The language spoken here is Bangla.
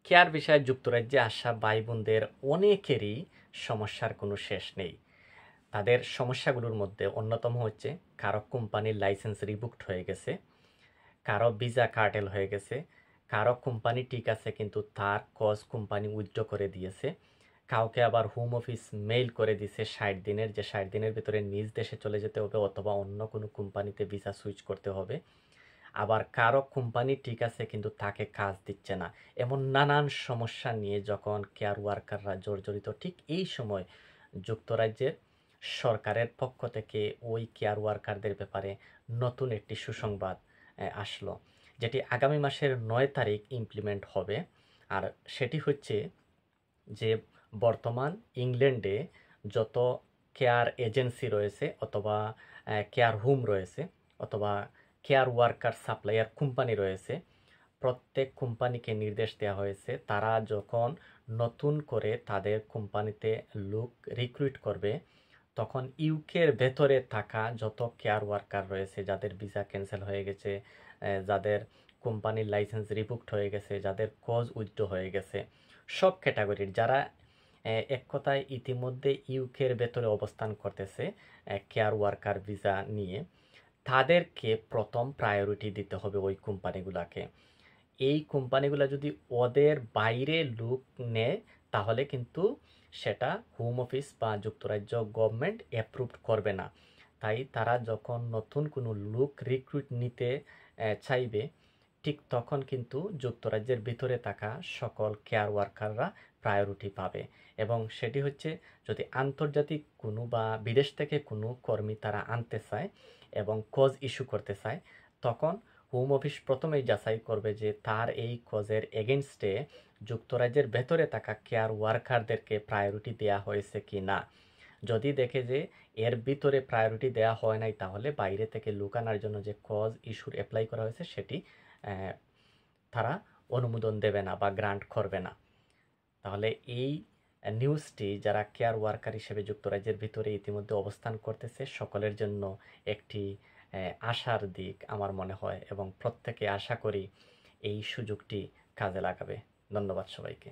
কেয়ার বিষয়ে যুক্তরাজ্যে আসা ভাই বোনদের অনেকেরই সমস্যার কোনো শেষ নেই। তাদের সমস্যাগুলোর মধ্যে অন্যতম হচ্ছে কারো কোম্পানির লাইসেন্স রিবুকড হয়ে গেছে, কারো ভিসা কার্টেল হয়ে গেছে, কারো কোম্পানি ঠিক আছে কিন্তু তার কজ কোম্পানি উইথড্র করে দিয়েছে, কাউকে আবার হোম অফিস মেইল করে দিছে 60 দিনের, যে 60 দিনের ভিতরে নিজ দেশে চলে যেতে হবে অথবা অন্য কোনো কোম্পানিতে ভিসা সুইচ করতে হবে। আবার কারো কোম্পানি ঠিক আছে কিন্তু তাকে কাজ দিচ্ছে না। এমন নানান সমস্যা নিয়ে যখন কেয়ার ওয়ার্কাররা জর্জরিত, ঠিক এই সময় যুক্তরাজ্যের সরকারের পক্ষ থেকে ওই কেয়ার ওয়ার্কারদের ব্যাপারে নতুন একটি সুসংবাদ আসলো, যেটি আগামী মাসের 9 তারিখ ইমপ্লিমেন্ট হবে। আর সেটি হচ্ছে যে বর্তমান ইংল্যান্ডে যত কেয়ার এজেন্সি রয়েছে অথবা কেয়ার হোম রয়েছে অথবা কেয়ার ওয়ার্কার সাপ্লায়ার কোম্পানি রয়েছে, প্রত্যেক কোম্পানিকে নির্দেশ দেওয়া হয়েছে তারা যখন নতুন করে তাদের কোম্পানিতে লোক রিক্রুইট করবে, তখন ইউকের ভেতরে থাকা যত কেয়ার ওয়ার্কার রয়েছে যাদের ভিসা ক্যান্সেল হয়ে গেছে, যাদের কোম্পানির লাইসেন্স রিভুক্ট হয়ে গেছে, যাদের কজ উইথড্র হয়ে গেছে, সব ক্যাটাগরির যারা এক কথায় ইতিমধ্যে ইউকের ভেতরে অবস্থান করতেছে কেয়ার ওয়ার্কার ভিসা নিয়ে, তাদেরকে প্রথম প্রায়োরিটি দিতে হবে ওই কোম্পানিগুলোকে। এই কোম্পানিগুলো যদি ওদের বাইরে লোক নেয় তাহলে কিন্তু সেটা হোম অফিস বা যুক্তরাজ্য গভর্নমেন্ট অ্যাপ্রুভ করবে না। তাই তারা যখন নতুন কোনো লোক রিক্রুট নিতে চাইবে, ঠিক তখন কিন্তু যুক্তরাজ্যের ভিতরে থাকা সকল কেয়ার ওয়ার্কাররা প্রায়োরিটি পাবে। এবং সেটি হচ্ছে যদি আন্তর্জাতিক কোনো বা বিদেশ থেকে কোনো কর্মী তারা আনতে চায় এবং কজ ইস্যু করতে চায়, তখন হোম অফিস প্রথমেই যাচাই করবে যে তার এই কজের এগেনস্টে যুক্তরাজ্যের ভেতরে থাকা কেয়ার ওয়ার্কারদেরকে প্রায়োরিটি দেওয়া হয়েছে কি না। যদি দেখে যে এর ভিতরে প্রায়োরিটি দেওয়া হয় নাই, তাহলে বাইরে থেকে লোক আনার জন্য যে কজ ইস্যুর অ্যাপ্লাই করা হয়েছে সেটি তারা অনুমোদন দেবে না বা গ্রান্ট করবে না। তাহলে এই নিউজটি যারা কেয়ার ওয়ার্কার হিসেবে যুক্তরাজ্যের ভিতরে ইতিমধ্যে অবস্থান করতেছে সকলের জন্য একটি আশার দিক আমার মনে হয়, এবং প্রত্যেকে আশা করি এই সুযোগটি কাজে লাগাবে। ধন্যবাদ সবাইকে।